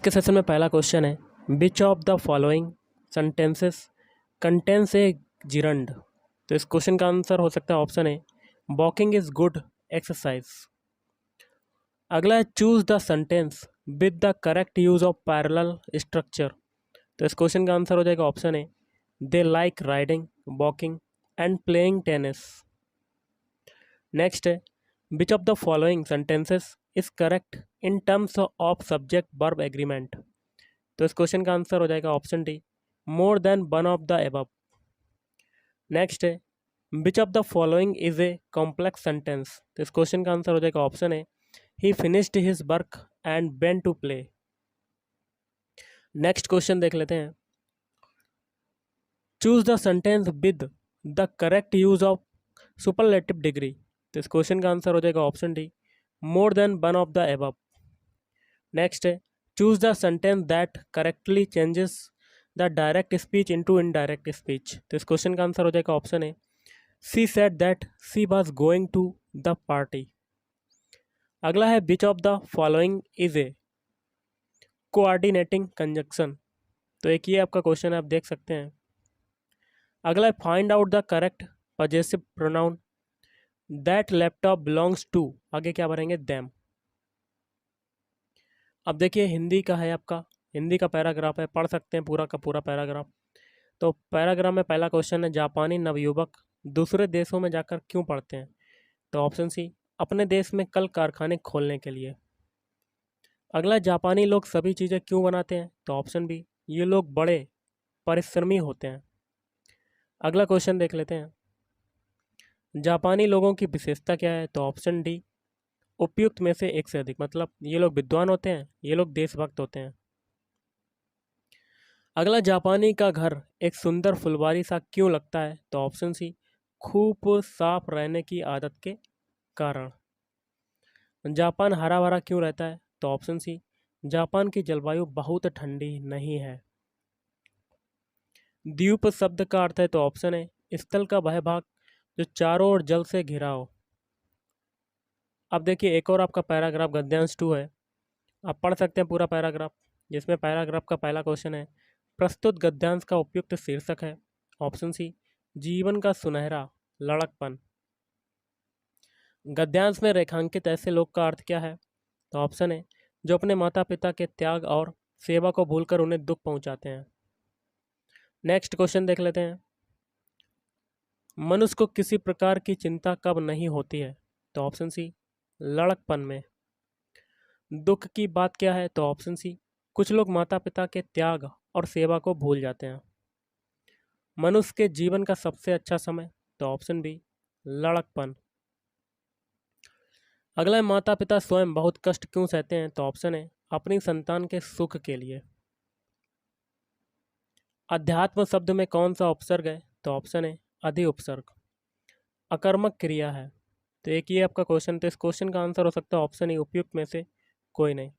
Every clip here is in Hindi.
के सेशन में पहला क्वेश्चन है, which of the following sentences contains a gerund. तो इस क्वेश्चन का आंसर हो सकता है option A, walking is good exercise. अगला है, choose the sentence with the correct use of parallel structure. तो इस क्वेश्चन का आंसर हो जाएगा option A, they like riding, walking and playing tennis. Next है, which of the following sentences is correct in terms of subject verb agreement. तो इस क्वेश्चन का आंसर हो जाएगा option D, more than one of the above. Next है, which of the following is a complex sentence. तो इस क्वेश्चन का आंसर हो जाएगा option A, he finished his work and went to play. Next question देख लेते हैं, choose the sentence with the correct use of superlative degree. तो इस क्वेश्चन का आंसर हो जाएगा option D, more than one of the above. Next है, choose the sentence that correctly changes the direct speech into indirect speech. तो इस क्वेश्चन का आंसर हो जाएगा option A, she said that she was going to the party. अगला है, which of the following is a coordinating conjunction. तो एक ये आपका क्वेश्चन है, आप देख सकते हैं। अगला है, find out the correct possessive pronoun that laptop belongs to. आगे क्या भरेंगे, देम। अब देखिए, हिंदी का है आपका, हिंदी का पैराग्राफ है, पढ़ सकते हैं पूरा का पूरा पैराग्राफ। तो पैराग्राफ में पहला क्वेश्चन है, जापानी नवयुवक दूसरे देशों में जाकर क्यों पढ़ते हैं। तो ऑप्शन सी, अपने देश में कल कारखाने खोलने के लिए। अगला, जापानी लोग सभी चीज़ें क्यों बनाते हैं। तो ऑप्शन बी, ये लोग बड़े परिश्रमी होते हैं। अगला क्वेश्चन देख लेते हैं, जापानी लोगों की विशेषता क्या है। तो ऑप्शन डी, उपयुक्त में से एक से अधिक, मतलब ये लोग विद्वान होते हैं, ये लोग देशभक्त होते हैं। अगला, जापानी का घर एक सुंदर फुलवारी सा क्यों लगता है। तो ऑप्शन सी, खूब साफ रहने की आदत के कारण। जापान हरा भरा क्यों रहता है। तो ऑप्शन सी, जापान की जलवायु बहुत ठंडी नहीं है। द्वीप शब्द का अर्थ है। तो ऑप्शन है, स्थल का वह भाग जो चारों ओर जल से घिरा हो। अब देखिए, एक और आपका पैराग्राफ गद्यांश 2 है, आप पढ़ सकते हैं पूरा पैराग्राफ, जिसमें पैराग्राफ का पहला क्वेश्चन है, प्रस्तुत गद्यांश का उपयुक्त शीर्षक है। ऑप्शन सी, जीवन का सुनहरा लड़कपन। गद्यांश में रेखांकित ऐसे लोग का अर्थ क्या है। तो ऑप्शन है, जो अपने माता पिता के त्याग और सेवा को भूलकर उन्हें दुख पहुंचाते हैं। नेक्स्ट क्वेश्चन देख लेते हैं, मनुष्य को किसी प्रकार की चिंता कब नहीं होती है। तो ऑप्शन सी, लड़कपन में। दुख की बात क्या है। तो ऑप्शन सी, कुछ लोग माता पिता के त्याग और सेवा को भूल जाते हैं। मनुष्य के जीवन का सबसे अच्छा समय। तो ऑप्शन बी, लड़कपन। अगला है, माता पिता स्वयं बहुत कष्ट क्यों सहते हैं। तो ऑप्शन है, अपनी संतान के सुख के लिए। अध्यात्म शब्द में कौन सा उपसर्ग है। तो ऑप्शन है, अधि उपसर्ग। अकर्मक क्रिया है। तो एक ये आपका क्वेश्चन, तो इस क्वेश्चन का आंसर हो सकता है ऑप्शन ही, उपयुक्त में से कोई नहीं।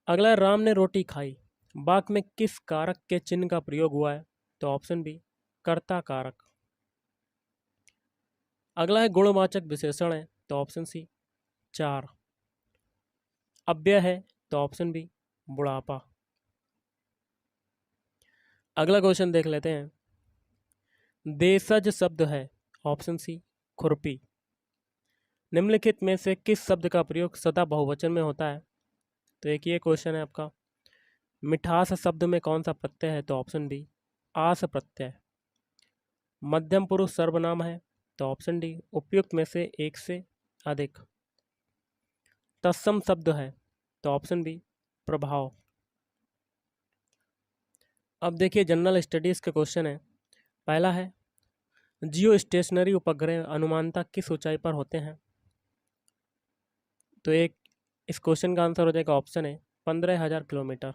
अगला है, राम ने रोटी खाई वाक्य में किस कारक के चिन्ह का प्रयोग हुआ है। तो ऑप्शन बी, कर्ता कारक। अगला है, गुणवाचक विशेषण है। तो ऑप्शन सी, चार। अव्यय है। तो ऑप्शन बी, बुढ़ापा। अगला क्वेश्चन देख लेते हैं, देशज शब्द है। ऑप्शन सी, खुरपी। निम्नलिखित में से किस शब्द का प्रयोग सदा बहुवचन में होता है। तो एक ये क्वेश्चन है आपका, मिठास शब्द में कौन सा प्रत्यय है। तो ऑप्शन बी, आस प्रत्यय। मध्यम पुरुष सर्वनाम है। तो ऑप्शन डी, उपयुक्त में से एक से अधिक। तत्सम शब्द है। तो ऑप्शन बी, प्रभाव। अब देखिए, जनरल स्टडीज के क्वेश्चन है। पहला है, जियो स्टेशनरी उपग्रह अनुमानतः किस ऊंचाई पर होते हैं। तो एक इस क्वेश्चन का आंसर हो जाएगा ऑप्शन है, 15,000 किलोमीटर।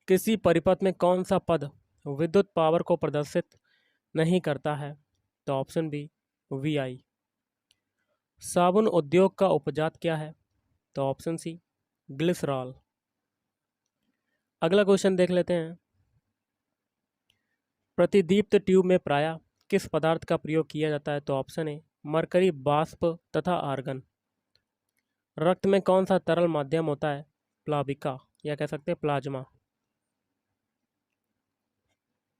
किसी परिपथ में कौन सा पद विद्युत पावर को प्रदर्शित नहीं करता है। तो ऑप्शन बी, वी। साबुन उद्योग का उपजात क्या है। तो ऑप्शन सी, ग्लिसरॉल। अगला क्वेश्चन देख लेते हैं, प्रतिदीप्त ट्यूब में प्रायः किस पदार्थ का प्रयोग किया जाता है। तो ऑप्शन ए, मरकरी बाष्प तथा आर्गन। रक्त में कौन सा तरल माध्यम होता है? प्लाविका, या कह सकते हैं प्लाज्मा।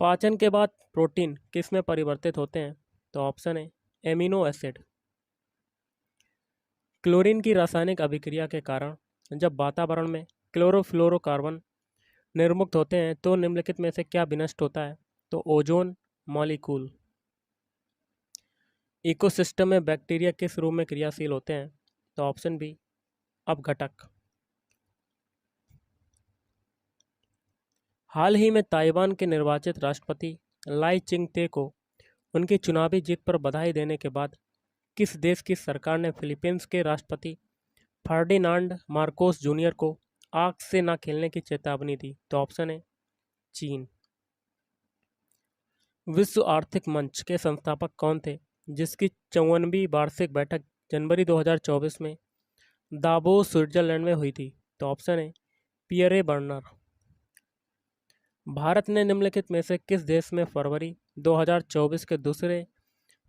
पाचन के बाद प्रोटीन किस में परिवर्तित होते हैं? तो ऑप्शन है एमिनो एसिड। क्लोरीन की रासायनिक अभिक्रिया के कारण जब वातावरण में क्लोरोफ्लोरोकार्बन निर्मुक्त होते हैं तो निम्नलिखित में से क्या विनष्ट होता है? तो ओजोन मॉलिक्यूल। इकोसिस्टम में बैक्टीरिया किस रूप में क्रियाशील होते हैं? तो ऑप्शन बी अपघटक। हाल ही में ताइवान के निर्वाचित राष्ट्रपति लाई चिंग-ते को उनकी चुनावी जीत पर बधाई देने के बाद किस देश की सरकार ने फिलीपींस के राष्ट्रपति फर्डिनांड मार्कोस जूनियर को आग से ना खेलने की चेतावनी दी? तो ऑप्शन है चीन। विश्व आर्थिक मंच के संस्थापक कौन थे जिसकी 54वीं वार्षिक बैठक जनवरी 2024 में दावोस स्विट्जरलैंड में हुई थी? तो ऑप्शन है पियरे बर्नर। भारत ने निम्नलिखित में से किस देश में फरवरी 2024 के दूसरे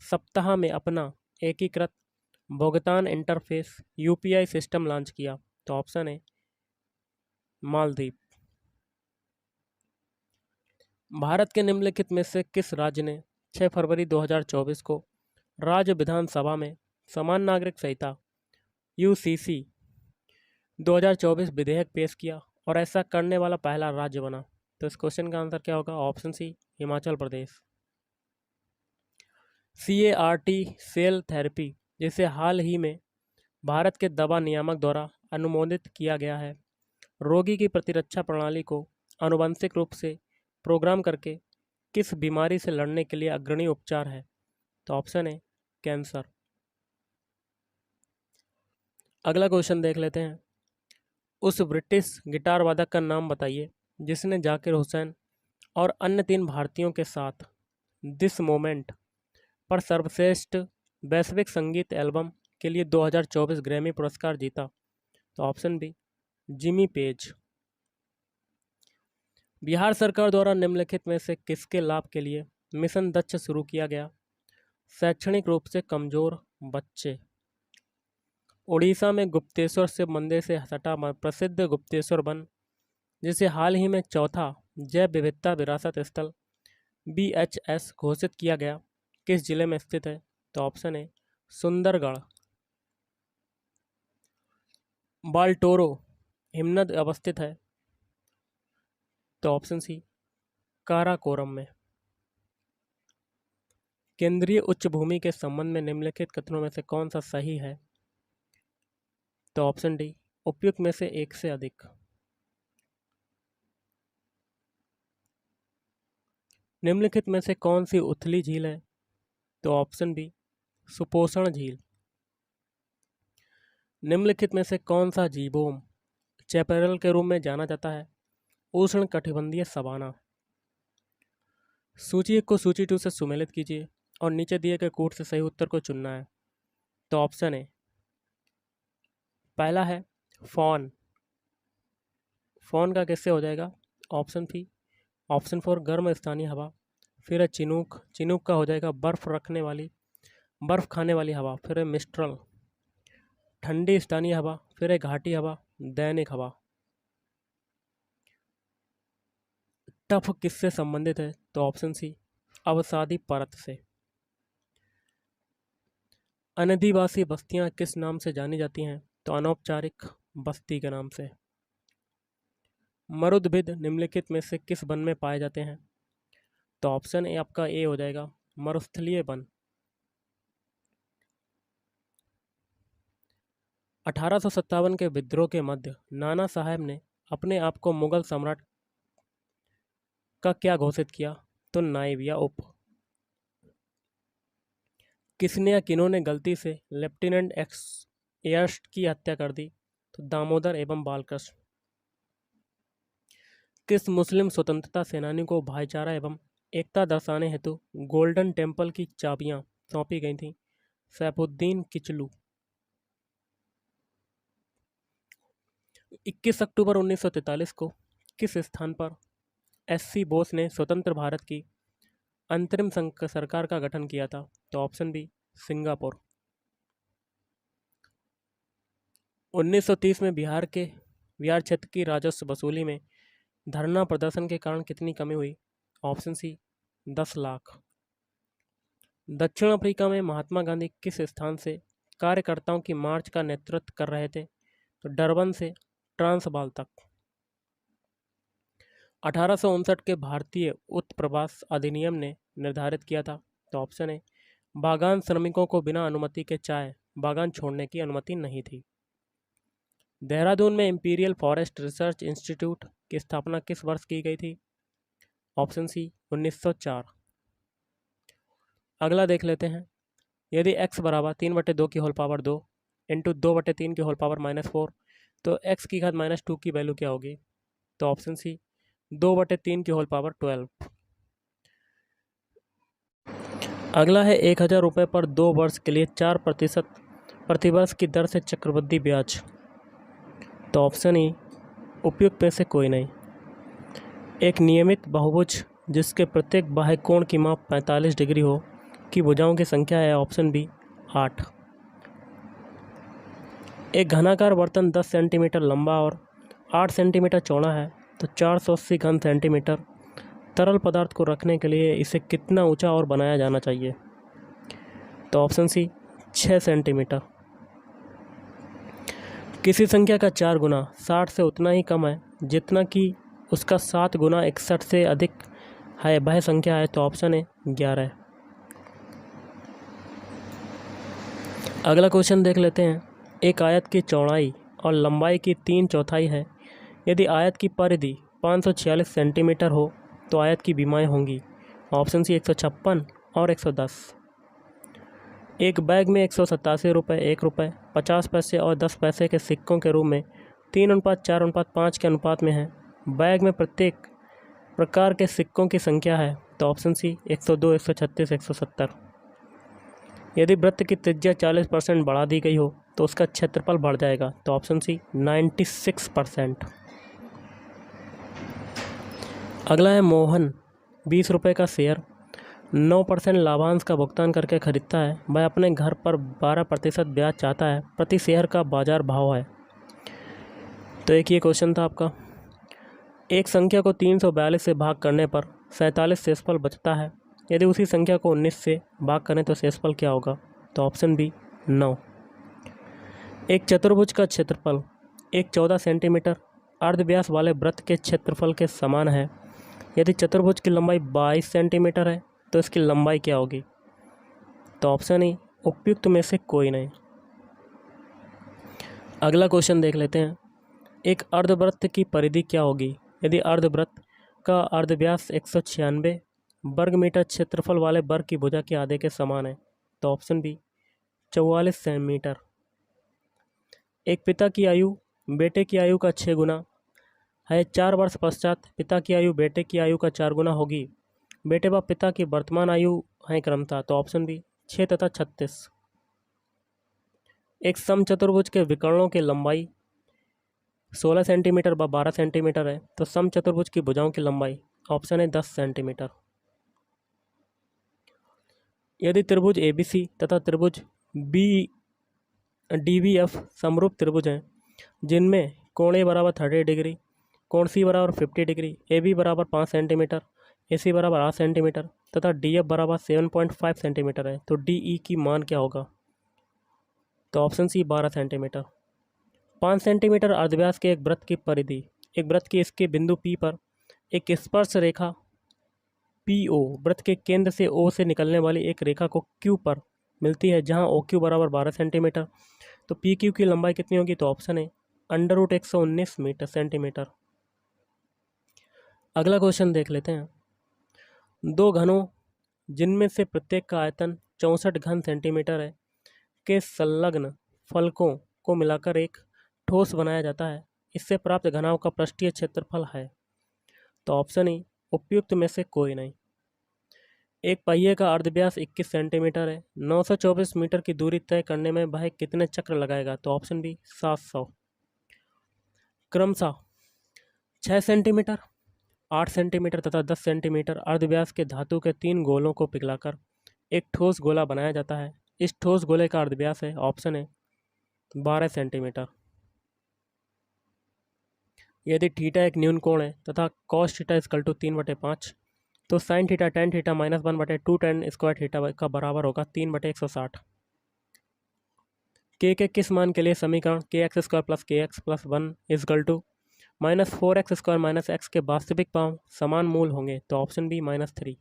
सप्ताह में अपना एकीकृत भुगतान इंटरफेस यूपीआई सिस्टम लॉन्च किया? तो ऑप्शन है मालदीव। भारत के निम्नलिखित में से किस राज्य ने 6 फरवरी 2024 को राज्य विधानसभा में समान नागरिक संहिता यूसीसी 2024 विधेयक पेश किया और ऐसा करने वाला पहला राज्य बना? तो इस क्वेश्चन का आंसर क्या होगा? ऑप्शन सी Himachal Pradesh. CAR-T cell therapy जिसे हाल ही में भारत के दवा नियामक द्वारा अनुमोदित किया गया है, रोगी की प्रतिरक्षा प्रणाली को आनुवंशिक रूप से प्रोग्राम करके किस बीमारी से लड़ने के लिए अग्रणी उपचार है? तो ऑप्शन है कैंसर। अगला क्वेश्चन देख लेते हैं। उस ब्रिटिश गिटार वादक का नाम बताइए जिसने जाकिर हुसैन और अन्य 3 भारतीयों के साथ दिस मोमेंट पर सर्वश्रेष्ठ वैश्विक संगीत एल्बम के लिए 2024 ग्रैमी पुरस्कार जीता? तो option B Jimmy Page. Bihar सरकार द्वारा निम्नलिखित में से किसके लाभ के लिए मिशन दक्ष शुरू किया गया? शैक्षणिक रूप से कमजोर बच्चे। उड़ीसा में गुप्तेश्वर शिव मंदिर से सटा प्रसिद्ध गुप्तेश्वर वन जिसे हाल ही में चौथा जैव विविधता विरासत स्थल BHS घोषित किया गया, किस जिले में स्थित है? तो ऑप्शन है सुंदरगढ़। बाल्टोरो हिमनद अवस्थित है? तो ऑप्शन सी काराकोरम में। केंद्रीय उच्च भूमि के संबंध में निम्नलिखित कथनों में से कौन सा सही है? तो ऑप्शन डी उपयुक्त में से एक से अधिक। निम्नलिखित में से कौन सी उथली झील है? तो ऑप्शन बी सुपोषण झील। निम्नलिखित में से कौन सा जीवोम चैपेरल के रूप में जाना जाता है? उष्ण कटिबंधीय सवाना। सूची 1 को सूची 2 से सुमेलित कीजिए और नीचे दिए गए कूट से सही उत्तर को चुनना है। तो ऑप्शन है पहला है फॉन। फॉन का किससे हो जाएगा? ऑप्शन बी ऑप्शन 4 गर्म स्थानीय हवा। फिर है चिनूक। चिनूक का हो जाएगा बर्फ खाने वाली हवा। फिर है मिस्ट्रल ठंडी स्थानीय हवा। फिर है घाटी हवा दैनिक हवा। टफ किससे संबंधित है? तो ऑप्शन सी अवसादी परत से। अनधिवासी बस्तियां किस नाम से जानी जाती हैं? तो अनौपचारिक बस्ती के नाम से। मरुदभिद निम्नलिखित में से किस वन में पाए जाते हैं? तो ऑप्शन ए आपका ए हो जाएगा मरुस्थलीय वन। 1857 के विद्रोह के मध्य नाना साहब ने अपने आप को मुगल सम्राट का क्या घोषित किया? तो नायब या उप। किसने या किन्होंने गलती से लेफ्टिनेंट एयर्स्ट की हत्या कर दी? तो दामोदर एवं बालकृष्ण। किस मुस्लिम स्वतंत्रता सेनानी को भाईचारा एवं एकता दर्शाने हेतु गोल्डन टेम्पल की चाबियां सौंपी गई थीं? सैफुद्दीन किचलू। 21 अक्टूबर 1943 को किस स्थान पर SC बोस ने स्वतंत्र भारत की अंतरिम सरकार का गठन किया था? तो ऑप्शन बी सिंगापुर। 1930 में बिहार क्षेत्र की राजस्व वसूली में धरना प्रदर्शन के कारण कितनी कमी हुई? Option C 10 lakh. दक्षिण अफ्रीका में महात्मा गांधी किस स्थान से कार्यकर्ताओं की मार्च का नेतृत्व कर रहे थे? तो डरबन से ट्रांसवाल तक। 1859 के भारतीय उत्प्रवास अधिनियम ने निर्धारित किया था? तो ऑप्शन ए बागान श्रमिकों को बिना अनुमति के चाय बागान छोड़ने की अनुमति नहीं थी। देहरादून में इंपीरियल फॉरेस्ट रिसर्च इंस्टीट्यूट की स्थापना किस वर्ष की गई थी? Option C 1904। अगला देख लेते हैं। यदि x बराबर 3/2 की होल पावर 2 इंटू 2/3 की होल पावर -4 तो x की घात -2 की वैल्यू क्या होगी? तो ऑप्शन सी 2/3 की होल पावर 12। अगला है 1000 रुपये पर 2 वर्ष के लिए 4% प्रतिवर्ष की दर से चक्रवृद्धि ब्याज। तो ऑप्शन ई उपयुक्त में से कोई नहीं। एक नियमित बहुभुज जिसके प्रत्येक बाह्य कोण की माप 45 डिग्री हो की भुजाओं की संख्या है? Option B 8। एक घनाकार बर्तन 10 सेंटीमीटर लंबा और 8 सेंटीमीटर चौड़ा है तो 480 घन सेंटीमीटर तरल पदार्थ को रखने के लिए इसे कितना ऊंचा और बनाया जाना चाहिए? तो ऑप्शन सी 6 सेंटीमीटर। किसी संख्या का 4 गुना 60 से उतना ही कम है जितना कि उसका 7 गुना 61 से अधिक है वह संख्या है? तो ऑप्शन है 11। अगला क्वेश्चन देख लेते हैं। एक आयत की चौड़ाई और लंबाई की 3/4 है। यदि आयत की परिधि 546 सेंटीमीटर हो तो आयत की बीमाएँ होंगी? ऑप्शन सी 156 और 110। एक बैग में 187 रुपये, 1 रुपये, 50 पैसे और 10 पैसे के सिक्कों के रूप में 3:4:5 के अनुपात में है। बैग में प्रत्येक प्रकार के सिक्कों की संख्या है? तो ऑप्शन सी 102, 136, 170। यदि वृत्त की त्रिज्या 40% बढ़ा दी गई हो तो उसका क्षेत्रफल बढ़ जाएगा? तो ऑप्शन सी 96%। अगला है मोहन 20 रुपये का शेयर 9% लाभांश का भुगतान करके खरीदता है। वह अपने घर पर 12% ब्याज चाहता है। प्रति शेयर का बाजार भाव है। तो एक ये क्वेश्चन था आपका। एक संख्या को 342 से भाग करने पर 47 शेषफल बचता है। यदि उसी संख्या को 19 से भाग करें तो शेषफल क्या होगा? तो ऑप्शन बी 9। एक चतुर्भुज का क्षेत्रफल एक 14 सेंटीमीटर अर्धव्यास वाले वृत्त के क्षेत्रफल के समान है। यदि चतुर्भुज की लंबाई 22 सेंटीमीटर है तो इसकी लंबाई क्या होगी? तो ऑप्शन ई उपयुक्त में से कोई नहीं। अगला क्वेश्चन देख लेते हैं। एक अर्धवृत्त की परिधि क्या होगी यदि अर्धवृत्त का अर्धव्यास 196 वर्ग मीटर क्षेत्रफल वाले वर्ग की भुजा के आधे के समान है? तो ऑप्शन बी 44 सेंटीमीटर। एक पिता की आयु बेटे की आयु का 6 गुना है। 4 वर्ष पश्चात पिता की आयु बेटे की आयु का 4 गुना होगी। बेटे व पिता की वर्तमान आयु है क्रमशः? तो ऑप्शन बी 6 तथा 36। एक समचतुर्भुज के विकर्णों की लंबाई 16 सेंटीमीटर व 12 सेंटीमीटर है तो समचतुर्भुज की भुजाओं की लंबाई? ऑप्शन है 10 सेंटीमीटर। यदि त्रिभुज ABC तथा त्रिभुज DBF समरूप त्रिभुज हैं जिनमें कोण A बराबर 30 डिग्री, कोण C बराबर 50 डिग्री, AB बराबर 5 सेंटीमीटर, AC बराबर 8 सेंटीमीटर तथा DF बराबर 7.5 सेंटीमीटर है तो DE की मान क्या होगा? तो ऑप्शन सी 12 सेंटीमीटर। 5 सेंटीमीटर अर्धव्यास के एक वृत्त की परिधि। एक वृत्त की इसके बिंदु P पर एक स्पर्श रेखा PO वृत्त के केंद्र से O से निकलने वाली एक रेखा को Q पर मिलती है जहां OQ बराबर 12 सेंटीमीटर। तो PQ की लंबाई कितनी होगी? तो ऑप्शन है √119 मीटर सेंटीमीटर। अगला क्वेश्चन देख लेते हैं। दो घनों जिनमें से प्रत्येक का आयतन 64 घन सेंटीमीटर है के संलग्न फलकों को मिलाकर एक ठोस बनाया जाता है। इससे प्राप्त घनाभ का पृष्ठीय क्षेत्रफल है? तो ऑप्शन ई उपयुक्त में से कोई नहीं। एक पहिए का अर्धव्यास 21 सेंटीमीटर है। 924 मीटर की दूरी तय करने में वह कितने चक्र लगाएगा? तो ऑप्शन बी 700। क्रमशः 6 सेंटीमीटर, 8 सेंटीमीटर तथा 10 सेंटीमीटर अर्धव्यास के धातु के 3 गोलों को पिघलाकर एक ठोस गोला बनाया जाता है। इस ठोस गोले का अर्धव्यास है? ऑप्शन है 12 सेंटीमीटर। यदि थीटा एक न्यून कोण है तथा कॉस थीटा इक्वल टू 3/5, तो sine theta tan theta -1/2 ten square theta का बराबर होगा 3/160। के किस मान के लिए समीकरण k x square plus k x plus 1 equal to -4x² minus x के वास्तविक पाँव समान मूल होंगे? तो ऑप्शन बी -3।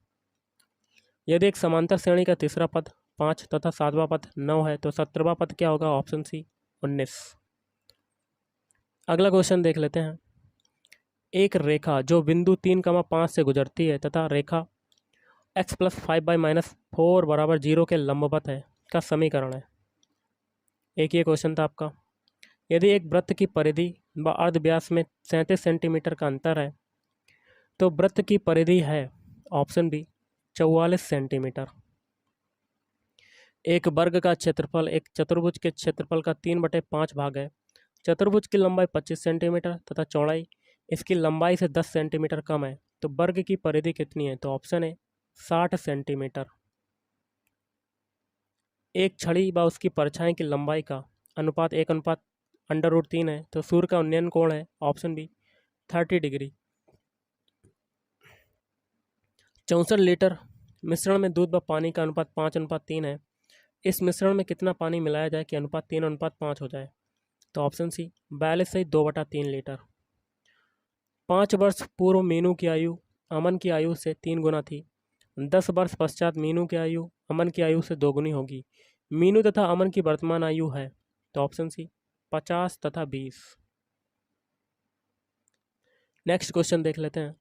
यदि एक समांतर श्रेणी का तीसरा पद 5 तथा सातवां पद 9 है तो 17वां पद क्या होगा? Option C 19। अगला क्वेश्चन देख लेते हैं। एक रेखा जो बिंदु 3,5 से गुजरती है तथा रेखा x प्लस 5/-4 बराबर 0 के लंबवत है का समीकरण है। एक ये क्वेश्चन था आपका। यदि एक वृत्त की परिधि व अर्ध व्यास में 37 सेंटीमीटर का अंतर है तो वृत्त की परिधि है ऑप्शन बी 44 सेंटीमीटर। एक वर्ग का क्षेत्रफल एक चतुर्भुज के क्षेत्रफल का 3/5 भाग है। चतुर्भुज की लंबाई 25 सेंटीमीटर तथा चौड़ाई इसकी लंबाई से 10 सेंटीमीटर कम है, तो वर्ग की परिधि कितनी है? तो ऑप्शन है 60 सेंटीमीटर। एक छड़ी व उसकी परछाई की लंबाई का अनुपात 1/√3 है, तो सूर्य का उन्नयन कोण है ऑप्शन बी 30 डिग्री। 64 लीटर मिश्रण में दूध व पानी का अनुपात 5:3 है। इस मिश्रण में कितना पानी मिलाया जाए कि अनुपात 3:5 हो जाए? तो ऑप्शन सी 42 से 2/3 लीटर। 5 वर्ष पूर्व मीनू की आयु अमन की आयु से 3 गुना थी। 10 वर्ष पश्चात मीनू की आयु अमन की आयु से 2 गुनी होगी। मीनू तथा अमन की वर्तमान आयु है, तो ऑप्शन सी 50 तथा 20। नेक्स्ट क्वेश्चन देख लेते हैं।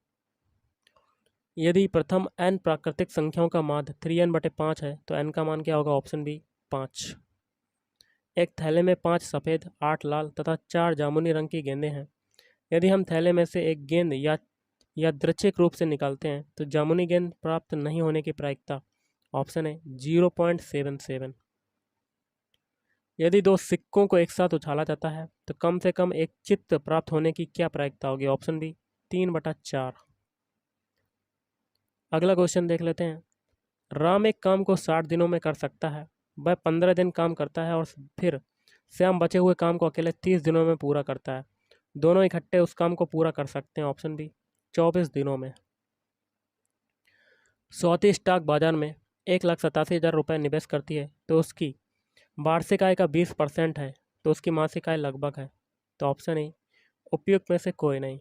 यदि प्रथम n प्राकृतिक संख्याओं का माध्य 3n/5 है तो n का मान क्या होगा? Option B 5। एक थैले में 5 सफ़ेद 8 लाल तथा 4 जामुनी रंग की गेंदें हैं। यदि हम थैले में से एक गेंद या यादृच्छिक रूप से निकालते हैं तो जामुनी गेंद प्राप्त नहीं होने की प्रायिकता ऑप्शन है 0.77। यदि दो सिक्कों को एक साथ उछाला जाता है तो कम से कम एक चित्त प्राप्त होने की क्या प्रायिकता होगी? Option B 3/4। अगला क्वेश्चन देख लेते हैं। राम एक काम को 60 दिनों में कर सकता है। वह 15 दिन काम करता है और फिर श्याम बचे हुए काम को अकेले 30 दिनों में पूरा करता है। दोनों इकट्ठे उस काम को पूरा कर सकते हैं ऑप्शन बी 24 दिनों में। स्वाति स्टॉक बाजार में 1,87,000 रुपये निवेश करती है तो उसकी वार्षिक आय का 20% है, तो उसकी मासिक आय लगभग है। तो ऑप्शन ए उपयुक्त में से कोई नहीं।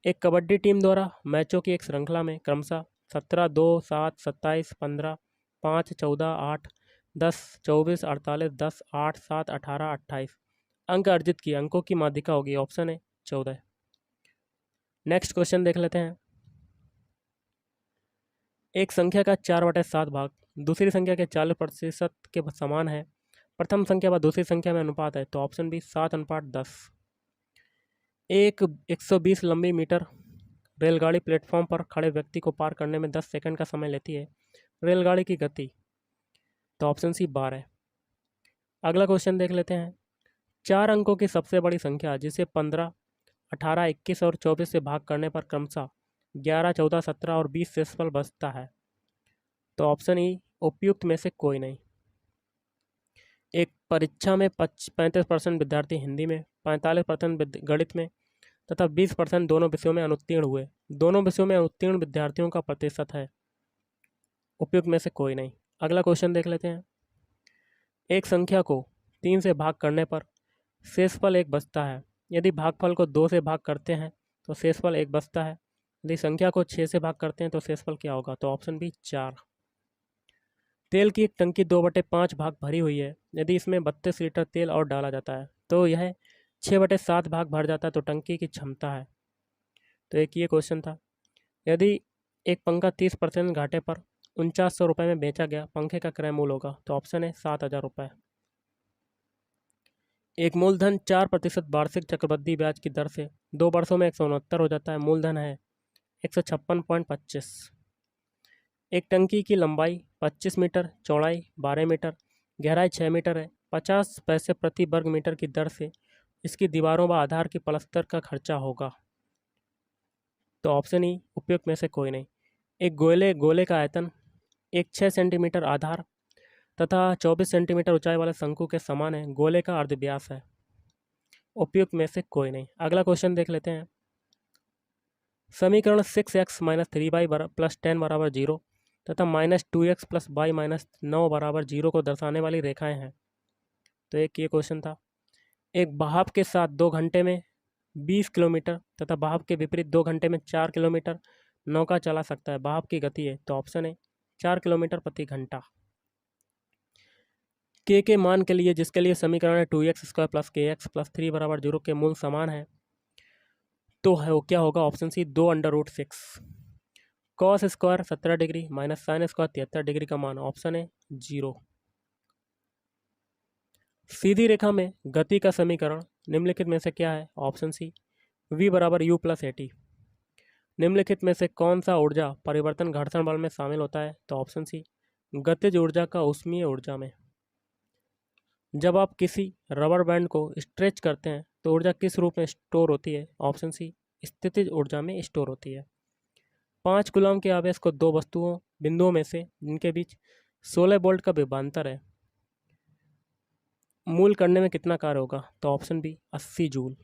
एक कबड्डी टीम द्वारा मैचों की एक श्रृंखला में क्रमशः 17, 2, 7, 27, 15, 5, 14, 8, 10, 24, 48, 10, 8, 7, 18, 28 अंक अर्जित किए। अंकों की माध्यिका होगी ऑप्शन है 14। नेक्स्ट क्वेश्चन देख लेते हैं। एक संख्या का 4/7 भाग दूसरी संख्या के 40% के समान है। प्रथम संख्या व दूसरी संख्या में अनुपात है, तो ऑप्शन बी 7:10। एक 120 लंबी मीटर रेलगाड़ी प्लेटफॉर्म पर खड़े व्यक्ति को पार करने में 10 सेकंड का समय लेती है। रेलगाड़ी की गति, तो ऑप्शन सी 12। अगला क्वेश्चन देख लेते हैं। 4 अंकों की सबसे बड़ी संख्या जिसे 15, 18, 21 और 24 से भाग करने पर क्रमशः 11, 14, 17 और 20 शेषफल बचता है, तो ऑप्शन ई उपयुक्त में से कोई नहीं। एक परीक्षा में 35% विद्यार्थी हिंदी में, 45% गणित में तथा 20% दोनों विषयों में अनुत्तीर्ण हुए। दोनों विषयों में अनुत्तीर्ण विद्यार्थियों का प्रतिशत है, उपयुक्त में से कोई नहीं। अगला क्वेश्चन देख लेते हैं। एक संख्या को 3 से भाग करने पर शेषफल 1 बचता है। यदि भागफल को 2 से भाग करते हैं तो शेषफल 1 बचता है। यदि संख्या को 6 से भाग करते हैं तो शेषफल क्या होगा? तो ऑप्शन बी 4। तेल की एक टंकी 2/5 भाग भरी हुई है। यदि इसमें 32 लीटर तेल और डाला जाता है तो यह 6/7 भाग भर जाता है, तो टंकी की क्षमता है। तो एक ये क्वेश्चन था। यदि एक पंखा 30% घाटे पर 4900 रुपये में बेचा गया, पंखे का क्रय मूल्य होगा, तो ऑप्शन है 7000 रुपये। एक मूलधन 4% वार्षिक चक्रवृद्धि ब्याज की दर से 2 वर्षों में 169 हो जाता है। मूलधन है 156.25। एक टंकी की लंबाई 25 मीटर, चौड़ाई 12 मीटर, गहराई 6 मीटर है। 50 पैसे प्रति वर्ग मीटर की दर से इसकी दीवारों व आधार की पलस्तर का खर्चा होगा, तो ऑप्शन ई उपयुक्त में से कोई नहीं। एक गोले का आयतन एक 6 सेंटीमीटर आधार तथा 24 सेंटीमीटर ऊंचाई वाले शंकु के समान है। गोले का अर्धव्यास है उपयुक्त में से कोई नहीं। अगला क्वेश्चन देख लेते हैं। समीकरण 6x माइनस 3y प्लस 10 बराबर 0 तथा minus 2x plus y minus 9 बराबर 0 को दर्शाने वाली रेखाएं हैं। तो एक ये क्वेश्चन था। एक भाप के साथ 2 घंटे में 20 किलोमीटर तथा भाप के विपरीत 2 घंटे में 4 किलोमीटर नौका चला सकता है। भाप की गति है, तो ऑप्शन है 4 किलोमीटर प्रति घंटा। के मान के लिए, जिसके लिए समीकरण है 2x² प्लस kx प्लस 3 बराबर 0 के मूल समान है, तो है वो क्या होगा? Option C 2√6। Cos square 17 degree minus sine square 73 degree का मान ऑप्शन है 0। सीधी रेखा में गति का समीकरण निम्नलिखित में से क्या है? ऑप्शन सी v बराबर u प्लस at। निम्नलिखित में से कौन सा ऊर्जा परिवर्तन घर्षण बल में शामिल होता है? तो ऑप्शन सी गतिज ऊर्जा का ऊष्मीय ऊर्जा में। जब आप किसी रबर बैंड को स्ट्रेच करते हैं तो ऊर्जा किस रूप में स्टोर होती है? ऑप्शन सी स्थितिज ऊर्जा में स्टोर होती है। 5 कूलम के आवेश को दो वस्तुओं बिंदुओं में से जिनके बीच 16 वोल्ट का विभवांतर है मूल करने में कितना कार्य होगा? तो ऑप्शन बी 80 जूल।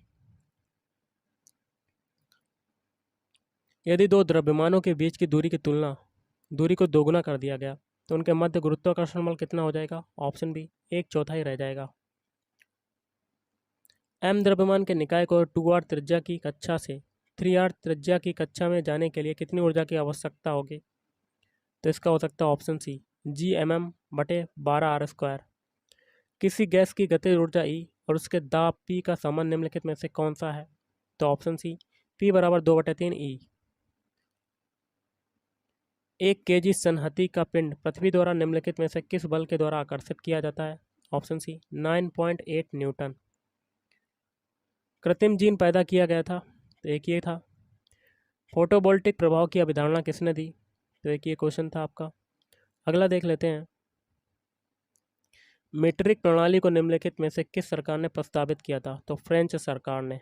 यदि दो द्रव्यमानों के बीच की दूरी को दोगुना कर दिया गया तो उनके मध्य गुरुत्वाकर्षण बल कितना हो जाएगा? ऑप्शन बी 1/4 रह जाएगा। m द्रव्यमान के निकाय को 2r त्रिज्या की कक्षा से 3r त्रिज्या की कक्षा में जाने के लिए कितनी ऊर्जा की आवश्यकता होगी? तो इसका हो सकता है ऑप्शन सी Gmm/12r²। किसी गैस की गतिज ऊर्जा E और उसके दाब P का समान निम्नलिखित में से कौन सा है? तो ऑप्शन सी P बराबर 2/3 E। 1 kg संहति का पिंड पृथ्वी द्वारा निम्नलिखित में से किस बल के द्वारा आकर्षित किया जाता है? Option C 9.8 newton. कृत्रिम जीन पैदा किया गया था, तो एक ये था। फोटोवोल्टिक प्रभाव की अवधारणा किसने दी? तो एक ये क्वेश्चन था आपका। अगला देख लेते हैं। मीट्रिक प्रणाली को निम्नलिखित में से किस सरकार ने प्रस्तावित किया था? तो फ्रेंच सरकार ने।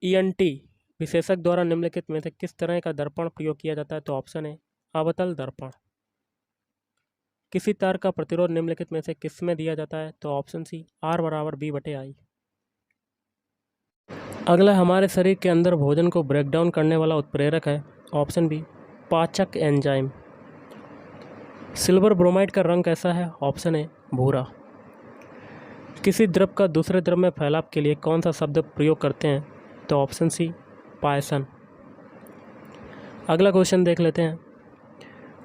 ENT विशेषज्ञ द्वारा निम्नलिखित में से किस तरह का दर्पण प्रयोग किया जाता है? तो ऑप्शन है अवतल दर्पण। किसी तार का प्रतिरोध निम्नलिखित में से किस में दिया जाता है? तो ऑप्शन सी R बराबर B/I। अगला हमारे शरीर के अंदर भोजन को ब्रेक डाउन करने वाला उत्प्रेरक है, ऑप्शन बी पाचक एंजाइम। सिल्वर ब्रोमाइड का रंग कैसा है? ऑप्शन है भूरा। किसी द्रव का दूसरे द्रव में फैलाव के लिए कौन सा शब्द प्रयोग करते हैं? तो ऑप्शन सी पायसन। अगला क्वेश्चन देख लेते हैं।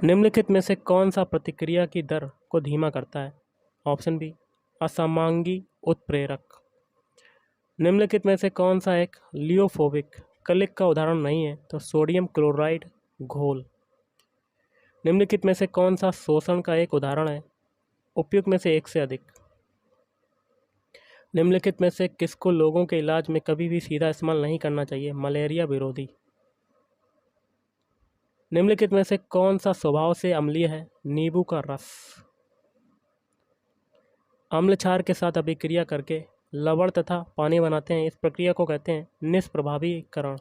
निम्नलिखित में से कौन सा प्रतिक्रिया की दर को धीमा करता है? ऑप्शन बी असमांगी उत्प्रेरक। निम्नलिखित में से कौन सा एक लियोफोबिक कलिक का उदाहरण नहीं है? तो सोडियम क्लोराइड घोल। निम्नलिखित में से कौन सा शोषण का एक उदाहरण है? उपयुक्त में से एक से अधिक। निम्नलिखित में से किसको लोगों के इलाज में कभी भी सीधा इस्तेमाल नहीं करना चाहिए? मलेरिया विरोधी। निम्नलिखित में से कौन सा स्वभाव से अम्लीय है? नींबू का रस। अम्ल क्षार के साथ अभिक्रिया करके लवण तथा पानी बनाते हैं, इस प्रक्रिया को कहते हैं निष्प्रभावीकरण।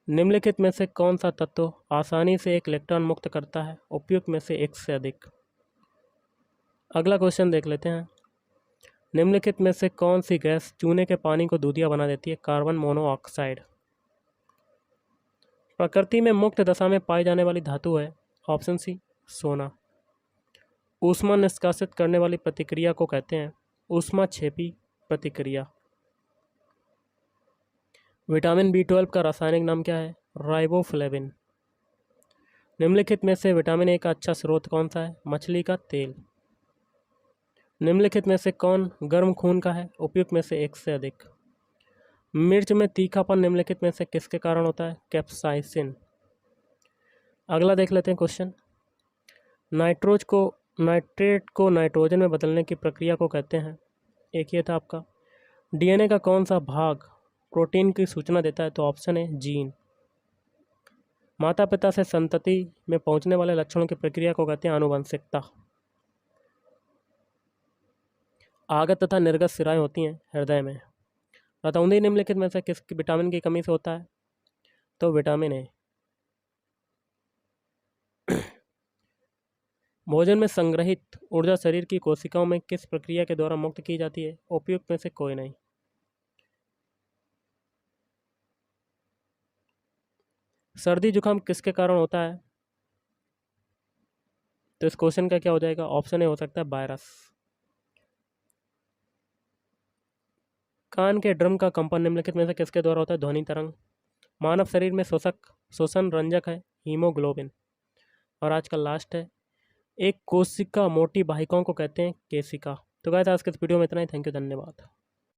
निम्नलिखित में से कौन सा तत्व आसानी से एक इलेक्ट्रॉन मुक्त करता है? उपयुक्त में से एक से अधिक। अगला क्वेश्चन देख लेते हैं। निम्नलिखित में से कौन सी गैस चूने के पानी को दूधिया बना देती है? Carbon monoxide. प्रकृति में मुक्त दशा में पाई जाने वाली धातु है, ऑप्शन सी सोना। ऊष्मा निष्कासित करने वाली प्रतिक्रिया को कहते हैं ऊष्माक्षेपी प्रतिक्रिया। विटामिन B12 का रासायनिक नाम क्या है? राइबोफ्लेविन। निम्नलिखित में से विटामिन ए का अच्छा स्रोत कौन सा है? मछली का तेल। निम्नलिखित में से कौन गर्म खून का है? उपयुक्त में से एक से अधिक। मिर्च में तीखापन निम्नलिखित में से किसके कारण होता है? कैप्साइसिन। अगला देख लेते हैं क्वेश्चन। नाइट्रेट को नाइट्रोजन में बदलने की प्रक्रिया को कहते हैं, एक ये था आपका। DNA का कौन सा भाग प्रोटीन की सूचना देता है? तो ऑप्शन है जीन। माता पिता से संतति में पहुंचने वाले लक्षणों की प्रक्रिया को कहते हैं आनुवंशिकता। आगत तथा निर्गत शिराएं होती हैं हृदय में। रतौंधी निम्नलिखित में से किस विटामिन की कमी से होता है? तो विटामिन ए। भोजन में संग्रहित ऊर्जा शरीर की कोशिकाओं में किस प्रक्रिया के द्वारा मुक्त की जाती है? उपयुक्त में से कोई नहीं। सर्दी जुकाम किसके कारण होता है? तो इस क्वेश्चन का क्या हो जाएगा? ऑप्शन ए हो सकता है वायरस। कान के ड्रम का कंपन निम्नलिखित में से किसके द्वारा होता है? ध्वनि तरंग। मानव शरीर में शोषण रंजक है हीमोग्लोबिन। और आज का लास्ट है, एक कोशिका मोटी वाहिकाओं को कहते हैं केशिका। तो गाइस आज के इस वीडियो में इतना ही। थैंक यू, धन्यवाद।